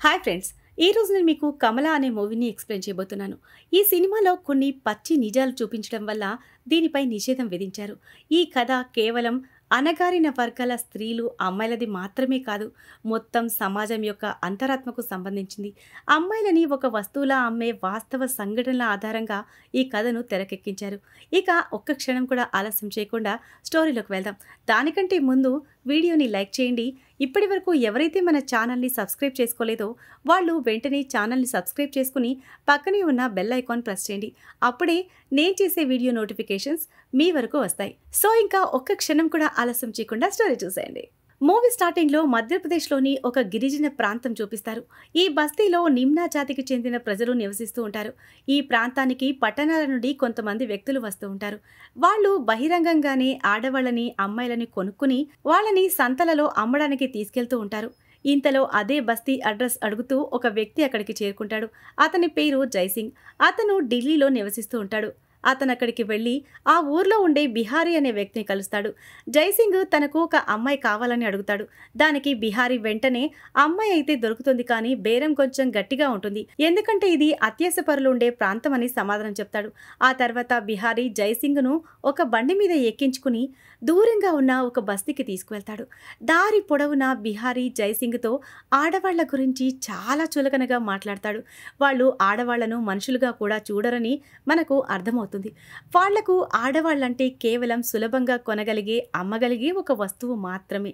Hi friends, ఈ రోజు నేను మీకు కమల అనే మూవీని ఎక్స్ప్లెయిన్ చేయబోతున్నాను. ఈ సినిమాలో కొన్ని పచ్చి నిజాలు చూపించడం వల్ల దీనిపై నిషేధం విధించారు. ఈ కథ కేవలం అణగారిన వర్గాల స్త్రీలు, అమ్మాయిలది మాత్రమే కాదు, మొత్తం సమాజం యొక్క అంతరాత్మకు సంబంధించింది. అమ్మాయిలని ఒక వస్తువులా అమ్మే వాస్తవ సంఘటనల ఆధారంగా ఈ కథను తెరకెక్కించారు. ఇక ఒక్క క్షణం కూడా ఆలస్యం చేయకుండా స్టోరీలోకి వెళ్దాం. దానికంటే ముందు వీడియోని లైక్ చేయండి. ఇప్పటి వరకు ఎవరైతే మన ఛానల్ని సబ్స్క్రైబ్ చేసుకోలేదో వాళ్ళు వెంటనే ఛానల్ని సబ్స్క్రైబ్ చేసుకుని పక్కనే ఉన్న బెల్ ఐకాన్ ప్రెస్ చేయండి. అప్పుడే నేను చేసే వీడియో నోటిఫికేషన్స్ మీ వరకు వస్తాయి. సో ఇంకా ఒక్క క్షణం కూడా ఆలస్యం చేయకుండా స్టోరీ చూసేయండి. మూవీ స్టార్టింగ్లో మధ్యప్రదేశ్లోని ఒక గిరిజన ప్రాంతం చూపిస్తారు. ఈ బస్తీలో నిమ్నా జాతికి చెందిన ప్రజలు నివసిస్తూ ఉంటారు. ఈ ప్రాంతానికి పట్టణాల నుండి కొంతమంది వ్యక్తులు వస్తూ ఉంటారు. వాళ్ళు బహిరంగంగానే ఆడవాళ్ళని, అమ్మాయిలని కొనుక్కుని వాళ్ళని సంతలలో అమ్మడానికి తీసుకెళ్తూ ఉంటారు. ఇంతలో అదే బస్తీ అడ్రస్ అడుగుతూ ఒక వ్యక్తి అక్కడికి చేరుకుంటాడు. అతని పేరు జైసింగ్. అతను ఢిల్లీలో నివసిస్తూ ఉంటాడు. అతను అక్కడికి వెళ్ళి ఆ ఊర్లో ఉండే బిహారీ అనే వ్యక్తిని కలుస్తాడు. జైసింగ్ తనకు ఒక అమ్మాయి కావాలని అడుగుతాడు. దానికి బిహారీ వెంటనే అమ్మాయి అయితే దొరుకుతుంది, కానీ బేరం కొంచెం గట్టిగా ఉంటుంది, ఎందుకంటే ఇది అత్యాశపరులు ఉండే ప్రాంతం అని సమాధానం చెప్తాడు. ఆ తర్వాత బిహారీ జైసింగ్ను ఒక బండి మీద ఎక్కించుకుని దూరంగా ఉన్న ఒక బస్తీకి తీసుకువెళ్తాడు. దారి పొడవునా బిహారీ జైసింగ్తో ఆడవాళ్ల గురించి చాలా చులకనగా మాట్లాడతాడు. వాళ్ళు ఆడవాళ్లను మనుషులుగా కూడా చూడరని మనకు అర్థమవుతుంది. వాళ్లకు ఆడవాళ్ళంటే కేవలం సులభంగా కొనగలిగే, అమ్మగలిగే ఒక వస్తువు మాత్రమే.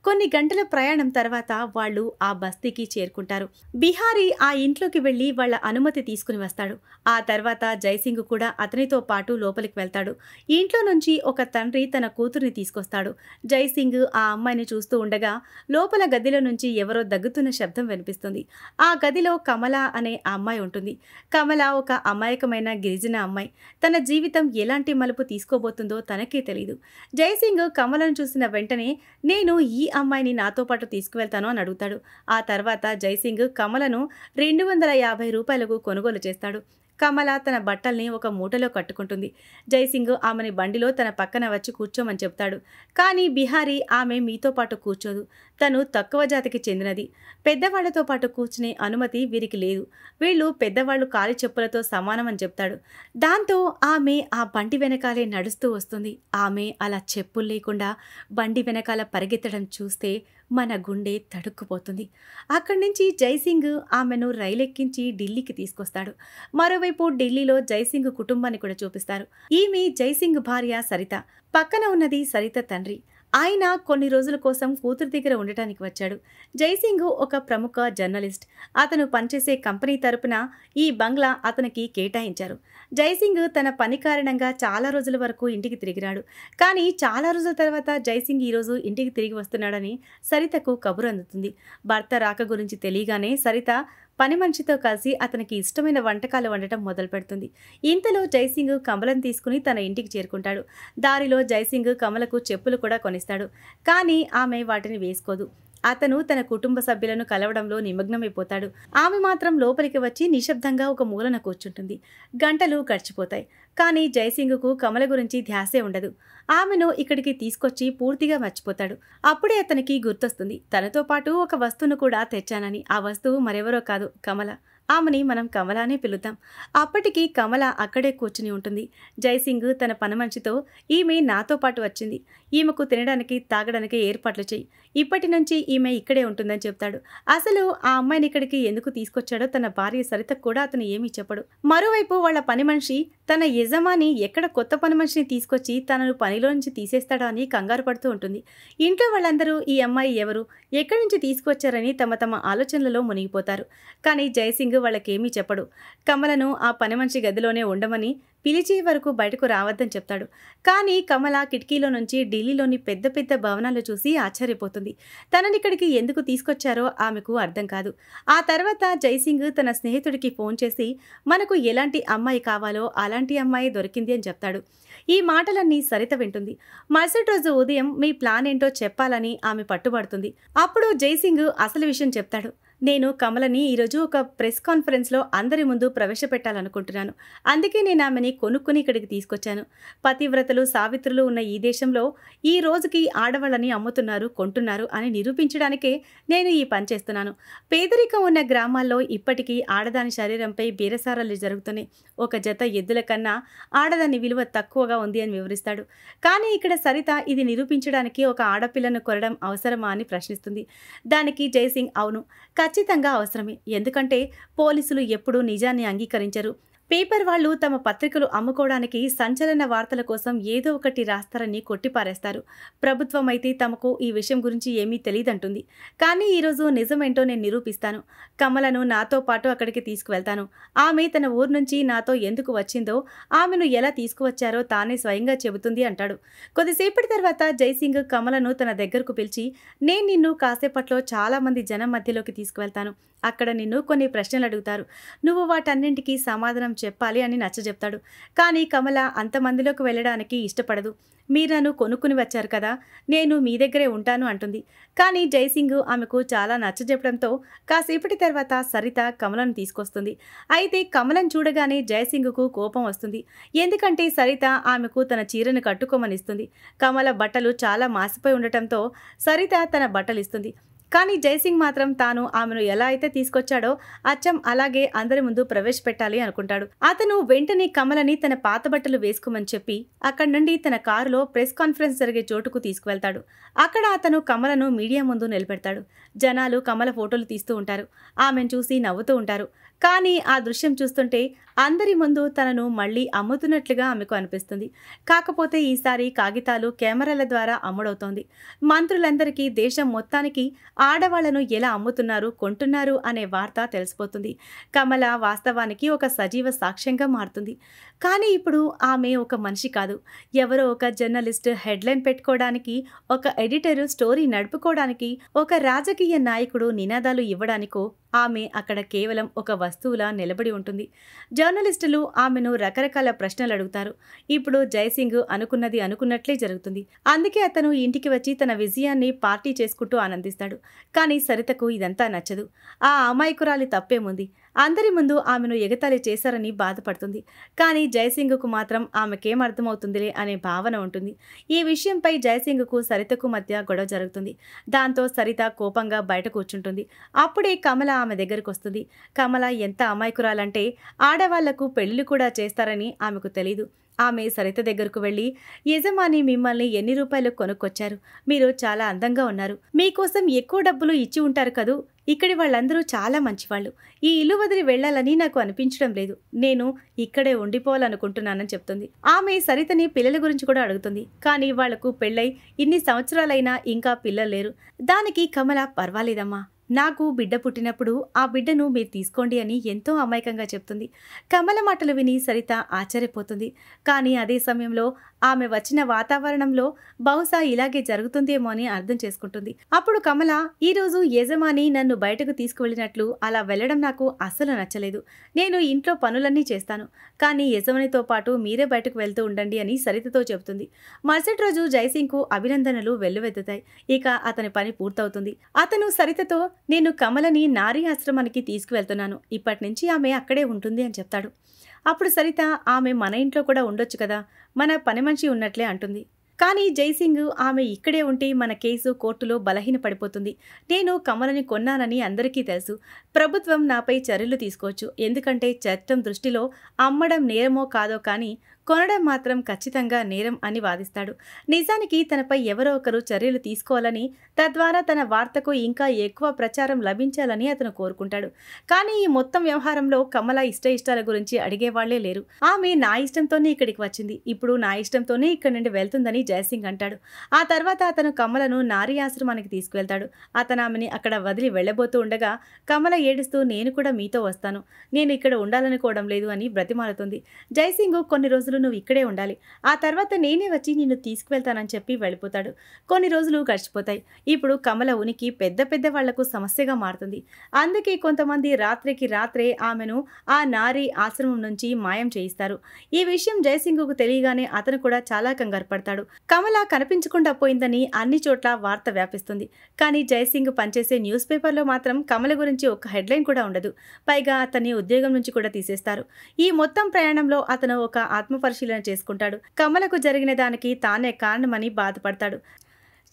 కొన్ని గంటల ప్రయాణం తర్వాత వాళ్ళు ఆ బస్తీకి చేరుకుంటారు. బిహారీ ఆ ఇంట్లోకి వెళ్లి వాళ్ళ అనుమతి తీసుకుని వస్తాడు. ఆ తర్వాత జైసింగ్ కూడా అతనితో పాటు లోపలికి వెళ్తాడు. ఇంట్లో నుంచి ఒక తండ్రి తన కూతుర్ని తీసుకొస్తాడు. జైసింగ్ ఆ అమ్మాయిని చూస్తూ ఉండగా లోపల గదిలో నుంచి ఎవరో దగ్గుతున్న శబ్దం వినిపిస్తుంది. ఆ గదిలో కమల అనే అమ్మాయి ఉంటుంది. కమల ఒక అమాయకమైన గిరిజన అమ్మాయి. తన జీవితం ఎలాంటి మలుపు తీసుకోబోతుందో తనకే తెలియదు. జైసింగ్ కమలను చూసిన వెంటనే నేను ఈ అమ్మాయిని నాతో పాటు తీసుకువెళ్తాను అని అడుగుతాడు. ఆ తర్వాత జైసింగ్ కమలను 250 రూపాయలకు కొనుగోలు చేస్తాడు. కమల తన బట్టల్ని ఒక మూటలో కట్టుకుంటుంది. జైసింగ్ ఆమెని బండిలో తన పక్కన వచ్చి కూర్చోమని చెప్తాడు. కానీ బిహారీ ఆమె మీతో పాటు కూర్చోదు, తను తక్కువ జాతికి చెందినది, పెద్దవాళ్లతో పాటు కూర్చునే అనుమతి వీరికి లేదు, వీళ్ళు పెద్దవాళ్లు కాలి చెప్పులతో సమానమని చెప్తాడు. దాంతో ఆమె ఆ బండి వెనకాలే నడుస్తూ వస్తుంది. ఆమె అలా చెప్పులు లేకుండా బండి వెనకాల పరిగెత్తడం చూస్తే మన గుండె తడుక్కుపోతుంది. అక్కడి నుంచి జైసింగ్ ఆమెను రైలెక్కించి ఢిల్లీకి తీసుకొస్తాడు. మరోవైపు ఢిల్లీలో జైసింగ్ కుటుంబాన్ని కూడా చూపిస్తారు. ఈమె జైసింగ్ భార్య సరిత. పక్కన ఉన్నది సరిత తండ్రి. ఆయన కొన్ని రోజుల కోసం కూతురు దగ్గర ఉండటానికి వచ్చాడు. జైసింగ్ ఒక ప్రముఖ జర్నలిస్ట్. అతను పనిచేసే కంపెనీ తరపున ఈ బంగ్లా అతనికి కేటాయించారు. జైసింగ్ తన పని కారణంగా చాలా రోజుల వరకు ఇంటికి తిరిగిరాడు. కానీ చాలా రోజుల తర్వాత జైసింగ్ ఈరోజు ఇంటికి తిరిగి వస్తున్నాడని సరితకు కబురు అందుతుంది. భర్త రాక గురించి తెలియగానే సరిత పని మనిషితో కలిసి అతనికి ఇష్టమైన వంటకాలు వండటం మొదలు పెడుతుంది. ఇంతలో జైసింగ్ కమలను తీసుకుని తన ఇంటికి చేరుకుంటాడు. దారిలో జైసింగ్ కమలకు చెప్పులు కూడా కొనిస్తాడు. కానీ ఆమె వాటిని వేసుకోదు. అతను తన కుటుంబ సభ్యులను కలవడంలో నిమగ్నమైపోతాడు. ఆమె మాత్రం లోపలికి వచ్చి నిశ్శబ్దంగా ఒక మూలన కూర్చుంటుంది. గంటలు గడిచిపోతాయి. కానీ జైసింగ్కు కమల గురించి ధ్యాసే ఉండదు. ఆమెను ఇక్కడికి తీసుకొచ్చి పూర్తిగా మర్చిపోతాడు. అప్పుడే అతనికి గుర్తొస్తుంది, తనతో పాటు ఒక వస్తువును కూడా తెచ్చానని. ఆ వస్తువు మరెవరో కాదు, కమల. ఆమెని మనం కమలానే పిలుద్దాం. అప్పటికి కమల అక్కడే కూర్చుని ఉంటుంది. జైసింగ్ తన పనిమనిషితో ఈమె నాతో పాటు వచ్చింది, ఈమెకు తినడానికి తాగడానికి ఏర్పాట్లు చేయి, ఇప్పటి నుంచి ఈమె ఇక్కడే ఉంటుందని చెప్తాడు. అసలు ఆ అమ్మాయిని ఇక్కడికి ఎందుకు తీసుకొచ్చాడో తన భార్య సరిత కూడా అతను ఏమీ చెప్పడు. మరోవైపు వాళ్ళ పని మనిషి తన యజమాని ఎక్కడ కొత్త పని మనిషిని తీసుకొచ్చి తనను పనిలో నుంచి తీసేస్తాడో అని కంగారు పడుతూ ఉంటుంది. ఇంట్లో వాళ్ళందరూ ఈ అమ్మాయి ఎవరు, ఎక్కడి నుంచి తీసుకొచ్చారని తమ తమ ఆలోచనలలో మునిగిపోతారు. కానీ జైసింగ్ వాళ్ళకేమీ చెప్పడు. కమలను ఆ పని మనిషి గదిలోనే ఉండమని, పిలిచే వరకు బయటకు రావద్దని చెప్తాడు. కానీ కమల కిటికీలో నుంచి ఢిల్లీలోని పెద్ద పెద్ద భవనాలు చూసి ఆశ్చర్యపోతుంది. తననిక్కడికి ఎందుకు తీసుకొచ్చారో ఆమెకు అర్థం కాదు. ఆ తర్వాత జైసింగ్ తన స్నేహితుడికి ఫోన్ చేసి మనకు ఎలాంటి అమ్మాయి కావాలో అలాంటి అమ్మాయి దొరికింది అని చెప్తాడు. ఈ మాటలన్నీ సరిత వింటుంది. మరుసటి రోజు ఉదయం మీ ప్లాన్ ఏంటో చెప్పాలని ఆమె పట్టుబడుతుంది. అప్పుడు జైసింగ్ అసలు విషయం చెప్తాడు. నేను కమలని ఈరోజు ఒక ప్రెస్ కాన్ఫరెన్స్‌లో అందరి ముందు ప్రవేశపెట్టాలనుకుంటున్నాను. అందుకే నేను ఆమెని కొనుక్కొని ఇక్కడికి తీసుకొచ్చాను. పతివ్రతలు, సావిత్రులు ఉన్న ఈ దేశంలో ఈ రోజుకి ఆడవాళ్ళని అమ్ముతున్నారు, కొంటున్నారు అని నిరూపించడానికే నేను ఈ పని చేస్తున్నాను. పేదరికం ఉన్న గ్రామాల్లో ఇప్పటికీ ఆడదాని శరీరంపై బేరసారాలు జరుగుతున్నాయి. ఒక జత ఎద్దుల కన్నా ఆడదాని విలువ తక్కువగా ఉంది అని వివరిస్తాడు. కానీ ఇక్కడ సరిత ఇది నిరూపించడానికి ఒక ఆడపిల్లను కొనడం అవసరమా అని ప్రశ్నిస్తుంది. దానికి జయసింగ్ అవును, ఖచ్చితంగా అవసరమే. ఎందుకంటే పోలీసులు ఎప్పుడూ నిజాన్ని అంగీకరించరు. పేపర్ వాళ్ళు తమ పత్రికలు అమ్ముకోవడానికి సంచలన వార్తల కోసం ఏదో ఒకటి రాస్తారని కొట్టిపారేస్తారు. ప్రభుత్వం అయితే తమకు ఈ విషయం గురించి ఏమీ తెలీదంటుంది. కానీ ఈరోజు నిజమేంటో నేను నిరూపిస్తాను. కమలను నాతో పాటు అక్కడికి తీసుకువెళ్తాను. ఆమె తన ఊరు నుంచి నాతో ఎందుకు వచ్చిందో, ఆమెను ఎలా తీసుకువచ్చారో తానే స్వయంగా చెబుతుంది అంటాడు. కొద్దిసేపటి తర్వాత జయసింగ్ కమలను తన దగ్గరకు పిలిచి, నేను నిన్ను కాసేపట్లో చాలామంది జనం మధ్యలోకి తీసుకువెళ్తాను. అక్కడ నిన్ను కొన్ని ప్రశ్నలు అడుగుతారు. నువ్వు వాటన్నింటికీ సమాధానం చెప్పాలి అని నచ్చజెప్తాడు. కానీ కమల అంతమందిలోకి వెళ్ళడానికి ఇష్టపడదు. మీరు నన్ను కొనుక్కుని వచ్చారు కదా, నేను మీ దగ్గరే ఉంటాను అంటుంది. కానీ జయసింగ్ ఆమెకు చాలా నచ్చజెప్పడంతో కాసేపటి తర్వాత సరిత కమలను తీసుకొస్తుంది. అయితే కమలను చూడగానే జయసింగ్కు కోపం వస్తుంది. ఎందుకంటే సరిత ఆమెకు తన చీరను కట్టుకోమనిస్తుంది. కమల బట్టలు చాలా మాసిపోయి ఉండటంతో సరిత తన బట్టలు ఇస్తుంది. కానీ జయసింగ్ మాత్రం తాను ఆమెను ఎలా అయితే తీసుకొచ్చాడో అచ్చం అలాగే అందరి ముందు ప్రవేశపెట్టాలి అనుకుంటాడు. అతను వెంటనే కమలని తన పాత బట్టలు వేసుకోమని చెప్పి అక్కడి నుండి తన కారులో ప్రెస్ కాన్ఫరెన్స్ జరిగే చోటుకు తీసుకువెళ్తాడు. అక్కడ అతను కమలను మీడియా ముందు నిలబెడతాడు. జనాలు కమల ఫోటోలు తీస్తూ ఉంటారు. ఆమెను చూసి నవ్వుతూ ఉంటారు. కానీ ఆ దృశ్యం చూస్తుంటే అందరి ముందు తనను మళ్ళీ అమ్ముతున్నట్లుగా ఆమెకు అనిపిస్తుంది. కాకపోతే ఈసారి కాగితాలు, కెమెరాల ద్వారా అమ్ముడవుతోంది. మంత్రులందరికీ దేశం మొత్తానికి ఆడవాళ్లను ఎలా అమ్ముతున్నారు, కొంటున్నారు అనే వార్త తెలిసిపోతుంది. కమల వాస్తవానికి ఒక సజీవ సాక్ష్యంగా మారుతుంది. కానీ ఇప్పుడు ఆమె ఒక మనిషి కాదు. ఎవరో ఒక జర్నలిస్ట్ హెడ్లైన్ పెట్టుకోవడానికి, ఒక ఎడిటర్ స్టోరీ నడుపుకోవడానికి, ఒక రాజకీయ నాయకుడు నినాదాలు ఇవ్వడానికో ఆమె అక్కడ కేవలం ఒక వస్తువులా నిలబడి ఉంటుంది. జర్నలిస్టులు ఆమెను రకరకాల ప్రశ్నలు అడుగుతారు. ఇప్పుడు జయసింగ్ అనుకున్నది అనుకున్నట్లే జరుగుతుంది. అందుకే అతను ఇంటికి వచ్చి తన విజయాన్ని పార్టీ చేసుకుంటూ ఆనందిస్తాడు. కానీ సరితకు ఇదంతా నచ్చదు. ఆ అమాయకురాలి తప్పేముంది? అందరి ముందు ఆమెను ఎగతాళి చేశారని బాధపడుతుంది. కానీ జయసింగ్కు మాత్రం ఆమెకేం అర్థమవుతుందిలే అనే భావన ఉంటుంది. ఈ విషయంపై జయసింగ్కు సరితకు మధ్య గొడవ జరుగుతుంది. దాంతో సరిత కోపంగా బయట కూర్చుంటుంది. అప్పుడే కమల ఆమె దగ్గరకు వస్తుంది. కమల ఎంత అమాయకురాలంటే ఆడవాళ్లకు పెళ్లిళ్ళు కూడా చేస్తారని ఆమెకు తెలీదు. ఆమె సరిత దగ్గరకు వెళ్ళి, యజమాని మిమ్మల్ని ఎన్ని రూపాయలు కొనుక్కొచ్చారు? మీరు చాలా అందంగా ఉన్నారు. మీకోసం ఎక్కువ డబ్బులు ఇచ్చి ఉంటారు కదూ. ఇక్కడి వాళ్ళందరూ చాలా మంచివాళ్ళు. ఈ ఇల్లు వదిలి వెళ్లాలని నాకు అనిపించడం లేదు. నేను ఇక్కడే ఉండిపోవాలనుకుంటున్నానని చెప్తుంది. ఆమె సరితని పిల్లల గురించి కూడా అడుగుతుంది. కానీ వాళ్లకు పెళ్ళై ఇన్ని సంవత్సరాలైనా ఇంకా పిల్లలు లేరు. దానికి కమల పర్వాలేదమ్మా, నాకు బిడ్డ పుట్టినప్పుడు ఆ బిడ్డను మీరు తీసుకోండి అని ఎంతో అమాయకంగా చెప్తుంది. కమల మాటలు విని సరిత ఆశ్చర్యపోతుంది. కానీ అదే సమయంలో ఆమె వచ్చిన వాతావరణంలో బహుశా ఇలాగే జరుగుతుందేమో అని అర్థం చేసుకుంటుంది. అప్పుడు కమల, ఈరోజు యజమాని నన్ను బయటకు తీసుకువెళ్ళినట్లు అలా వెళ్ళడం నాకు అస్సలు నచ్చలేదు. నేను ఇంట్లో పనులన్నీ చేస్తాను. కానీ యజమానితో పాటు మీరే బయటకు వెళ్తూ ఉండండి అని సరితతో చెబుతుంది. మరుసటి రోజు జయసింగ్కు అభినందనలు వెల్లువెత్తుతాయి. ఇక అతని పని పూర్తవుతుంది. అతను సరితతో, నేను కమలని నారీ ఆశ్రమానికి తీసుకువెళ్తున్నాను. ఇప్పటి నుంచి ఆమె అక్కడే ఉంటుంది అని చెప్తాడు. అప్పుడు సరిత, ఆమె మన ఇంట్లో కూడా ఉండొచ్చు కదా, మన పని మనిషి ఉన్నట్లే అంటుంది. కానీ జయసింగ్, ఆమె ఇక్కడే ఉంటే మన కేసు కోర్టులో బలహీన పడిపోతుంది. నేను కమలని కొన్నానని అందరికీ తెలుసు. ప్రభుత్వం నాపై చర్యలు తీసుకోవచ్చు. ఎందుకంటే చట్టం దృష్టిలో అమ్మడం నేరమో కాదో కానీ కొనడం మాత్రం ఖచ్చితంగా నేరం అని వాదిస్తాడు. నిజానికి తనపై ఎవరో ఒకరు చర్యలు తీసుకోవాలని, తద్వారా తన వార్తకు ఇంకా ఎక్కువ ప్రచారం లభించాలని అతను కోరుకుంటాడు. కానీ ఈ మొత్తం వ్యవహారంలో కమల ఇష్టాల గురించి అడిగేవాళ్లే లేరు. ఆమె నా ఇష్టంతోనే ఇక్కడికి వచ్చింది, ఇప్పుడు నా ఇష్టంతోనే ఇక్కడి నుండి వెళ్తుందని జయసింగ్ అంటాడు. ఆ తర్వాత అతను కమలను నారీ ఆశ్రమానికి తీసుకువెళ్తాడు. అతను ఆమెని అక్కడ వదిలి వెళ్లబోతూ ఉండగా కమల ఏడుస్తూ, నేను కూడా మీతో వస్తాను, నేను ఇక్కడ ఉండాలనుకోవడం లేదు అని బ్రతిమాలుతుంది. జయసింగ్ కొన్ని రోజులు రోజులు నువ్వు ఇక్కడే ఉండాలి. ఆ తర్వాత నేనే వచ్చి నిన్ను తీసుకువెళ్తానని చెప్పి వెళ్ళిపోతాడు. కొన్ని రోజులు గడిచిపోతాయి. ఇప్పుడు కమల ఉనికి పెద్ద పెద్ద వాళ్లకు సమస్యగా మారుతుంది. అందుకే కొంతమంది రాత్రికి రాత్రే ఆమెను ఆ నారీ ఆశ్రమం నుంచి మాయం చేయిస్తారు. ఈ విషయం జయసింగ్కు తెలియగానే అతను కూడా చాలా కంగారు పడతాడు. కమల కనిపించకుండా పోయిందని అన్ని చోట్ల వార్త వ్యాపిస్తుంది. కానీ జయసింగ్ పనిచేసే న్యూస్ పేపర్లో మాత్రం కమల గురించి ఒక హెడ్లైన్ కూడా ఉండదు. పైగా అతన్ని ఉద్యోగం నుంచి కూడా తీసేస్తారు. ఈ మొత్తం ప్రయాణంలో అతను ఒక ఆత్మపరిశీలన చేసుకుంటాడు. కమలకు జరిగిన దానికి తానే కారణమని బాధపడతాడు.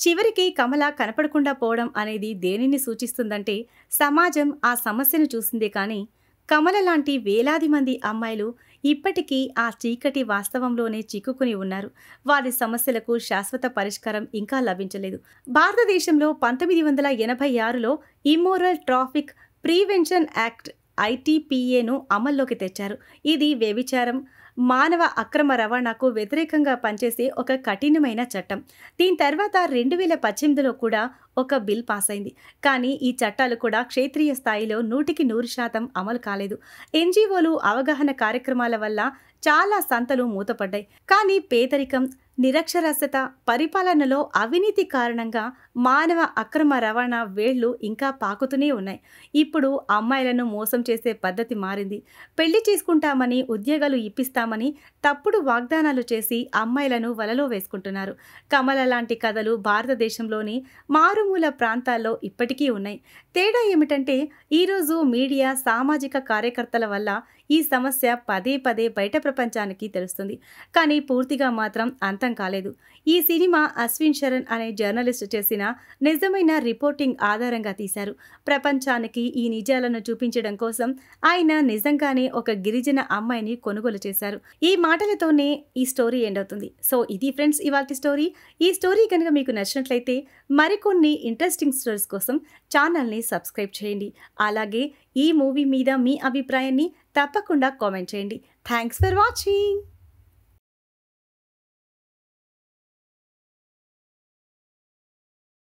చివరికి కమల కనపడకుండా పోవడం అనేది దేనిని సూచిస్తుందంటే సమాజం ఆ సమస్యను చూసిందే కానీ కమల లాంటి వేలాది మంది అమ్మాయిలు ఇప్పటికీ ఆ చీకటి వాస్తవంలోనే చిక్కుకుని ఉన్నారు. వారి సమస్యలకు శాశ్వత పరిష్కారం ఇంకా లభించలేదు. భారతదేశంలో 1986లో ఇమ్మోరల్ ట్రాఫిక్ ప్రివెన్షన్ యాక్ట్ ITPAను అమల్లోకి తెచ్చారు. ఇది వ్యభిచారం, మానవ అక్రమ రవాణాకు వ్యతిరేకంగా పనిచేసే ఒక కఠినమైన చట్టం. దీని తర్వాత 2018లో కూడా ఒక బిల్ పాస్ అయింది. కానీ ఈ చట్టాలు కూడా క్షేత్రీయ స్థాయిలో 100% అమలు కాలేదు. NGOలు అవగాహన కార్యక్రమాల వల్ల చాలా సంతలు మూతపడ్డాయి. కానీ పేదరికం, నిరక్షరాస్యత, పరిపాలనలో అవినీతి కారణంగా మానవ అక్రమ రవాణా వేళ్లు ఇంకా పాకుతూనే ఉన్నాయి. ఇప్పుడు అమ్మాయిలను మోసం చేసే పద్ధతి మారింది. పెళ్లి చేసుకుంటామని, ఉద్యోగాలు ఇప్పిస్తామని తప్పుడు వాగ్దానాలు చేసి అమ్మాయిలను వలలో వేసుకుంటున్నారు. కమల లాంటి కథలు భారతదేశంలోని మారుమూల ప్రాంతాల్లో ఇప్పటికీ ఉన్నాయి. తేడా ఏమిటంటే ఈరోజు మీడియా, సామాజిక కార్యకర్తల వల్ల ఈ సమస్య పదే పదే బయట ప్రపంచానికి తెలుస్తుంది. కానీ పూర్తిగా మాత్రం అంతం కాలేదు. ఈ సినిమా అశ్విన్ శరణ్ అనే జర్నలిస్ట్ చేసిన నిజమైన రిపోర్టింగ్ ఆధారంగా తీశారు. ప్రపంచానికి ఈ నిజాలను చూపించడం కోసం ఆయన నిజంగానే ఒక గిరిజన అమ్మాయిని కొనుగోలు చేశారు. ఈ మాటలతోనే ఈ స్టోరీ ఎండ్ అవుతుంది. సో ఇది ఫ్రెండ్స్ ఇవాల్టి స్టోరీ. ఈ స్టోరీ కనుక మీకు నచ్చినట్లయితే మరికొన్ని ఇంట్రెస్టింగ్ స్టోరీస్ కోసం ఛానల్ని సబ్స్క్రైబ్ చేయండి. అలాగే ఈ మూవీ మీద మీ అభిప్రాయాన్ని తప్పకుండా కామెంట్ చేయండి. Thanks for watching.